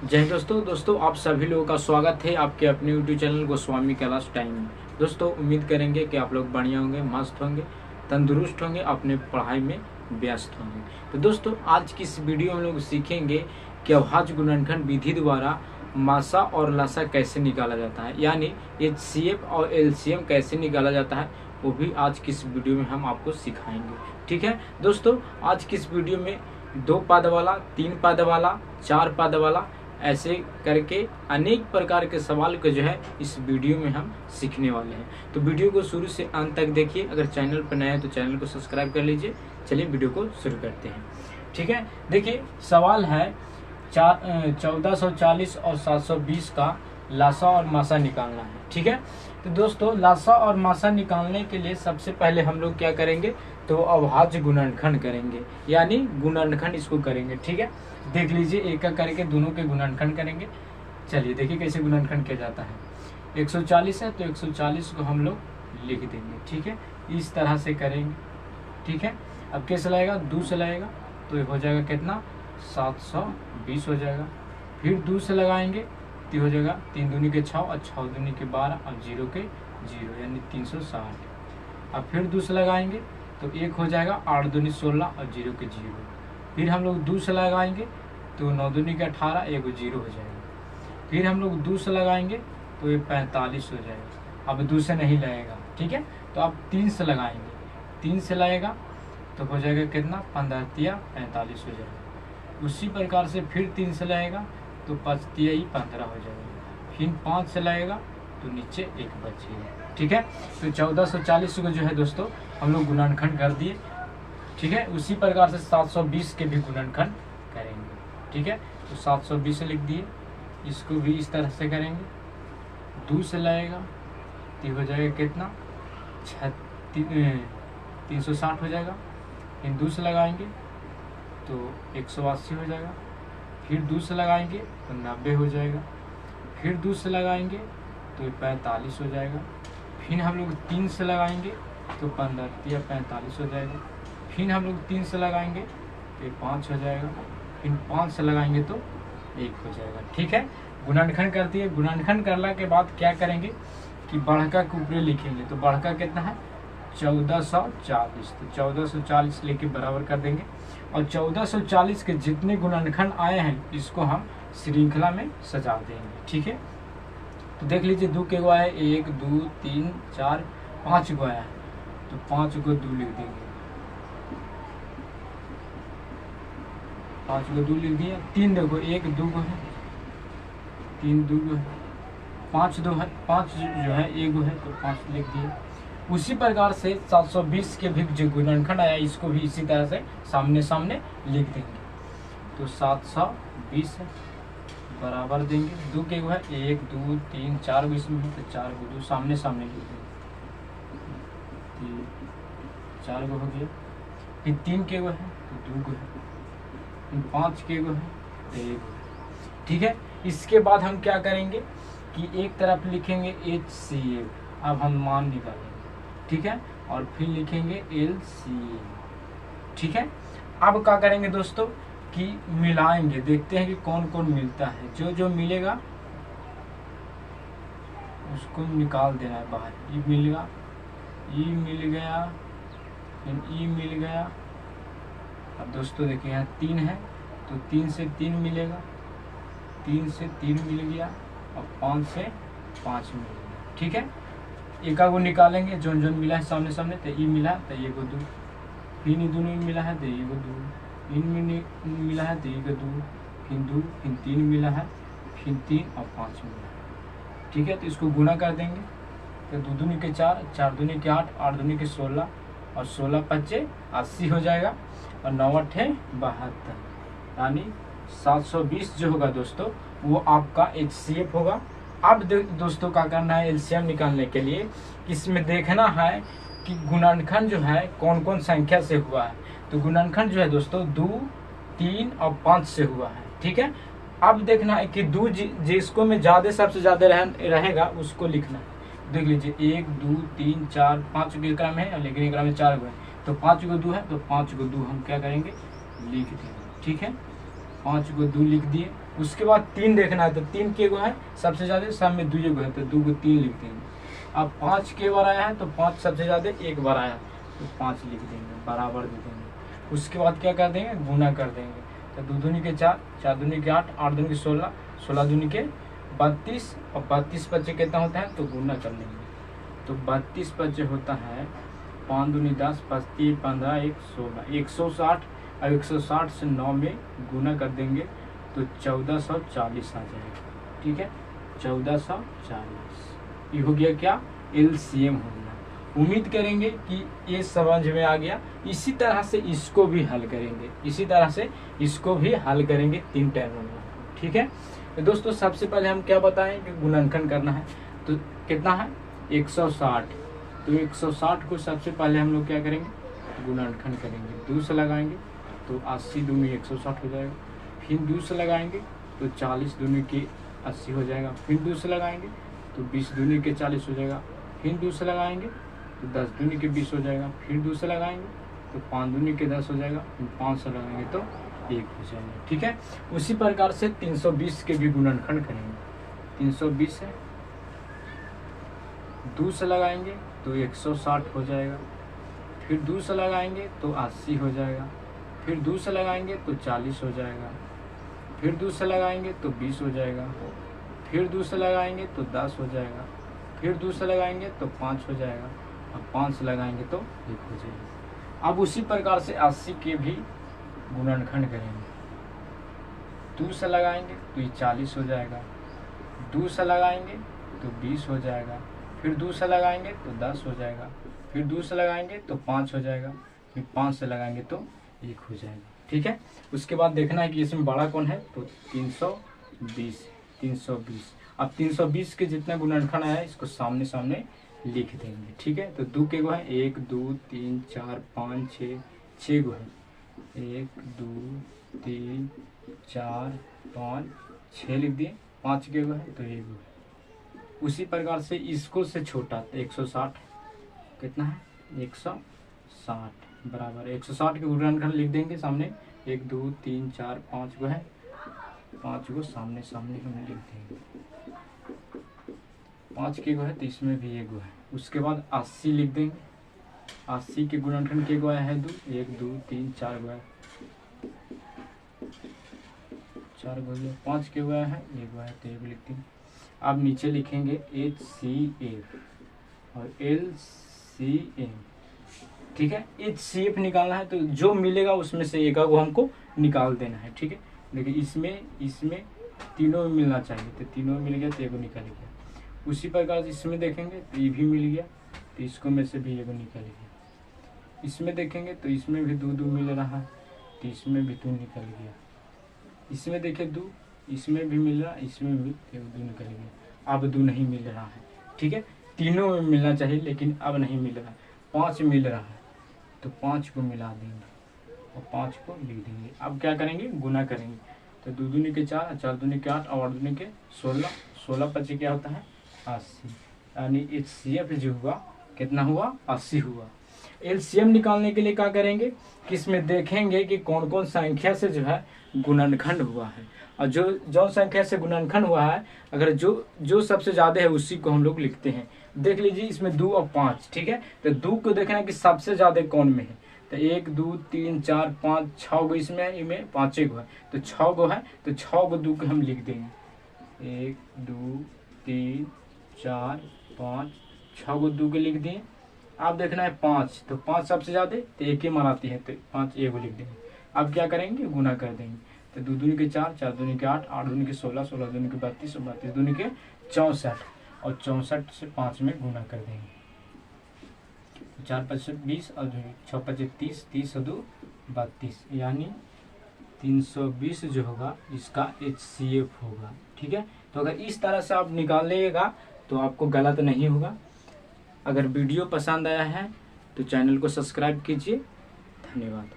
जय हिंद दोस्तों आप सभी लोगों का स्वागत है आपके अपने YouTube channel Goswami Kailash time में। दोस्तों उम्मीद करेंगे कि आप लोग बढ़िया होंगे, मस्त होंगे, तंदुरुस्त होंगे, अपने पढ़ाई में व्यस्त होंगे। तो दोस्तों आज की इस वीडियो में लोग सीखेंगे कि अभाज्य गुणनखंड विधि द्वारा मासा और लसा कैसे निकाला जाता है, यानी HCF और LCM कैसे निकाला जाता है, वो भी आज की इस वीडियो में हम आपको सिखाएंगे। ठीक है दोस्तों, आज की इस वीडियो में 2 पद वाला, 3 पद वाला, 4 पद वाला, ऐसे करके अनेक प्रकार के सवाल को जो है इस वीडियो में हम सीखने वाले हैं। तो वीडियो को शुरू से अंत तक देखिए। अगर चैनल पर नए हैं तो चैनल को सब्सक्राइब कर लीजिए। चलिए वीडियो को शुरू करते हैं। ठीक है, देखिए सवाल है 1440 और 720 का लासा और मासा निकालना है। ठीक है, तो दोस्तों लासा और मासा निकालने के लिए सबसे पहले हम लोग क्या करेंगे, तो अभाज्य गुणनखंड करेंगे, यानी गुणनखंड इसको करेंगे। ठीक है, देख लीजिए एक एक करके दोनों के गुणनखंड करेंगे। चलिए देखिए कैसे गुणनखंड किया जाता है। 140 है तो 140 को हम लोग लिख देंगे। ठीक है, इस तरह से करेंगे। ठीक है, अब कैसे लगेगा, 2 से लगेगा तो ये हो जाएगा कितना, 720 हो जाएगा। फिर 2 से लगाएंगे तो हो जाएगा 3 दूनी के 6 और 6 दूनी के 12 और 0 के 0 यानी 360। अब फिर 2 से लगाएंगे तो 1 हो जाएगा, 8 दूनी 16 और 0 के 0। फिर हम लोग 2 से लगाएंगे तो 9 दूनी के 18, 1 0 हो जाएगा। फिर हम लोग 2 से लगाएंगे तो ये 45 हो जाएगा। अब 2 से नहीं लगेगा। ठीक है, तो अब 3 से लगाएंगे, 3 से लगेगा तो हो जाएगा कितना, 15 तिया 45 हो जाएगा। उसी प्रकार से फिर 3 से लगेगा तो 5 तिया 15 हो जाएगा। फिर 5 से लगेगा तो नीचे 1 बचेगा। ठीक है, तो 1440 को जो है दोस्तों हम लोग गुणनखंड कर दिए। ठीक है, उसी प्रकार से 720 के भी गुणनखंड करेंगे। ठीक है, तो 720 लिख दिए, इसको भी इस तरह से करेंगे। 2 से लगेगा तो हो जाएगा कितना, 360 हो जाएगा। फिर 2 से लगाएंगे तो 180 हो जाएगा। फिर 2 से लगाएंगे तो 90 हो जाएगा। फिर 2 से लगाएंगे तो 45 हो जाएगा। फिर हम लोग 3 से लगाएंगे तो 15 या 45 हो जाएगा। फिर हम लोग 3 से लगाएंगे तो 5 हो जाएगा। फिर 5 से लगाएंगे तो 1 हो जाएगा। ठीक है, गुणनखंड कर दिए। गुणनखंड करने के बाद क्या करेंगे कि बढ़का के ऊपर लिखेंगे। तो बढ़का कितना है, 1440। तो 1440 लेके बराबर कर देंगे और 1440 के जितने गुणनखंड आए हैं इसको हम श्रृंखला में सजा देंगे। ठीक है, तो देख लीजिए 2 के गो आया, 1 2 3 4 5 गो आया है, तो 5 को 2 लिख देंगे। 5 को 2 लिख दिया। 3 देखो, 1 2 गो है, 3 2 गो है, 5 2 है, 5 जो है 1 गो है तो 5 लिख दिए। उसी प्रकार से 720 के भी जो गुणनखंड आया इसको भी इसी तरह से सामने सामने लिख देंगे। तो 720 है बराबर देंगे, 2 के गो है, 1 2 3 4 गो इसमें है तो 4 को 2 सामने सामने लिख देंगे। 4 गो हो गया। फिर 3 के गो है तो 2 गो है। 5 के गो है तो 1 गो है। ठीक है, इसके बाद हम क्या करेंगे कि एक तरफ लिखेंगे HCF, अब हम मान निकालेंगे। ठीक है, और फिर लिखेंगे LCM। ठीक है, अब क्या करेंगे दोस्तों कि मिलाएंगे, देखते हैं कि कौन कौन मिलता है। जो जो मिलेगा उसको निकाल देना है बाहर। ये मिलेगा, ये मिल गया, ये मिल गया। अब दोस्तों देखिए यहाँ 3 है तो 3 से 3 मिलेगा, 3 से 3 मिल गया और 5 से 5 मिल गया। ठीक है, एक को निकालेंगे, जो जो मिला है सामने सामने, तो ये मिला तो ये को 2, फिर दोनों में मिला है तो ये को 2, इनमें मिला है तो ये को 2, फिर 2, फिर 3 मिला है, फिर 3 और 5 मिला है। ठीक है, तो इसको गुना कर देंगे तो 2 दूनी के 4, 4 दूनी के 8, 8 दूनी के 16 और 16 पच्चे 80 हो जाएगा और 9 8 72, यानी 720 जो होगा दोस्तों वो आपका HCF होगा। अब दोस्तों क्या करना है LCM निकालने के लिए, इसमें देखना है कि गुणनखंड जो है कौन कौन संख्या से हुआ है। तो गुणनखंड जो है दोस्तों 2 3 और 5 से हुआ है। ठीक है, अब देखना है कि 2 जिसको में ज़्यादा सबसे ज़्यादा रहेगा उसको लिखना है। देख लीजिए 1 2 3 4 5 के क्रम है, लेकिन एक में 4 गो है तो 5 को 2 है तो 5 को 2 हम क्या करेंगे, लिख देंगे। ठीक है, 5 को 2 लिख दिए। उसके बाद 3 देखना है तो 3 के गो है सबसे ज्यादा, सब में 2 गो है तो 2 को 3 लिख देंगे। अब 5 के बार आया है तो 5 सबसे ज्यादा, 1 बार आया तो 5 लिख देंगे, बराबर दे देंगे। उसके बाद क्या कर देंगे, गुना कर देंगे। तो 2 दूनी के 4, 4 दूनी के 8, 8 दूनी के 16, 16 दूनी के 32 और 32 बच्चे कितना होता है तो गुना कर लेंगे। तो 32 बच्चे होता है 5 दूनी 10, 5 3 15 1 16, 160। अब 160 से 9 में गुना कर देंगे तो 1440 आ जाएगा। ठीक है, 1440 ये हो गया क्या, एलसीएम हो गया। उम्मीद करेंगे कि ये समझ में आ गया। इसी तरह से इसको भी हल करेंगे, इसी तरह से इसको भी हल करेंगे 3 टर्मों में। ठीक है, तो दोस्तों सबसे पहले हम क्या बताएं कि गुणनखंड करना है तो कितना है 160। तो 160 को सबसे पहले हम लोग क्या करेंगे, गुणनखंड करेंगे। 2 से लगाएंगे तो 80 दूनी 160 हो जाएगा। फिर 2 से लगाएंगे तो 40 दूनी के 80 हो जाएगा। फिर 2 से लगाएंगे तो 20 दूनी के 40 हो जाएगा। फिर 2 से लगाएंगे तो 10 दूनी के 20 हो जाएगा। फिर 2 से लगाएंगे तो 5 दूनी के 10 हो जाएगा। फिर 5 से लगाएंगे तो 1 हो जाएगा। ठीक है, उसी प्रकार से 320 के भी गुणनखंड करेंगे। 320 है, 2 से लगाएंगे तो 160 हो जाएगा। फिर 2 से लगाएंगे तो 80 हो जाएगा। फिर 2 से लगाएंगे तो 40 हो जाएगा। फिर 2 से लगाएंगे तो 20 हो जाएगा। फिर 2 से लगाएंगे तो 10 हो जाएगा। फिर 2 से लगाएंगे तो 5 हो जाएगा। और 5 से लगाएंगे तो 1 हो जाएगा। अब उसी प्रकार से 80 के भी गुणनखंड करेंगे। 2 से लगाएंगे तो ये 40 हो जाएगा। 2 से लगाएंगे तो 20 हो जाएगा। फिर 2 से लगाएंगे तो 10 हो जाएगा। फिर 2 से लगाएंगे तो 5 हो जाएगा। फिर 5 से लगाएंगे तो 1 हो जाएगा। ठीक है, उसके बाद देखना है कि इसमें बड़ा कौन है तो 320। 320 अब 320 के जितना गुणनखंड आया है इसको सामने सामने लिख देंगे। ठीक है, तो 2 के गो है 1 2 3 4 5 6, 6 गो है 1 2 3 4 5 6 लिख दिए। 5 के गो है तो 1 गो है। उसी प्रकार से इसको से छोटा 160 कितना है 160 बराबर 160 के गुणनखंड लिख देंगे सामने। 1 2 3 4 5 गो है, 5 गो सामने सामने हम लिख देंगे। 5 के गो है तो इसमें भी 1 गो है। उसके बाद 80 लिख देंगे। 80 के गुणनखंड के गो है 2, 1 2 3 4 गो है, 4 गो है। 5 के गो है 1 गो है तो 1 लिख देंगे। अब नीचे लिखेंगे HCF और LCM। ठीक है, HCF निकालना है तो जो मिलेगा उसमें से एक को हमको निकाल देना है। ठीक है, देखिए इसमें तीनों में मिलना चाहिए तो तीनों में मिल गया तो 1 निकल गया। उसी प्रकार से इसमें देखेंगे तो ये भी मिल गया तो इसको में से भी 1 निकल गया। इसमें देखेंगे तो इसमें भी 2 2 मिल रहा है तो इसमें भी 2 निकल गया। इसमें देखे 2, इसमें भी मिल रहा, इसमें भी 2 निकल गया। अब 2 नहीं मिल रहा है। ठीक है, तीनों में मिलना चाहिए लेकिन अब नहीं मिल रहा। 5 मिल रहा है तो 5 को मिला देंगे और 5 को लिख देंगे। अब क्या करेंगे, गुना करेंगे। तो 2 दूनी के 4, 4 दूनी के 8 और 8 दूनी के 16, 16 पच्चीस क्या होता है 80। यानी HCF जो हुआ कितना हुआ 80 हुआ। LCM निकालने के लिए क्या करेंगे कि इसमें देखेंगे कि कौन कौन संख्या से जो है गुणनखंड हुआ है और जो संख्या से गुणनखंड हुआ है अगर जो सबसे ज्यादा है उसी को हम लोग लिखते हैं। देख लीजिए इसमें 2 और 5। ठीक है, तो 2 को देखना है कि सबसे ज्यादा कौन में है तो 1 2 3 4 5 6 गो इसमें है, इनमें 5 गो है तो 6 गो है तो 6 गो 2 को हम लिख देंगे। 1 2 3 4 5 6 गो 2 के लिख दिए। अब देखना है 5 तो 5 सबसे ज्यादा तो 1 ही मराती है तो 5 1 लिख देंगे। अब क्या करेंगे, गुना कर देंगे। तो 2 दूनी के 4, 4 दूनी के 8, 8 दूनी के 16, 16 दूनी के 32 और 32 दूनी के 64 और 64 से 5 में गुना कर देंगे। 4 5 20 और 6 5 30, 30 और 2 32 यानी 320 जो होगा इसका HCF होगा। ठीक है, तो अगर इस तरह से आप निकालिएगा तो आपको गलत नहीं होगा। अगर वीडियो पसंद आया है तो चैनल को सब्सक्राइब कीजिए। धन्यवाद।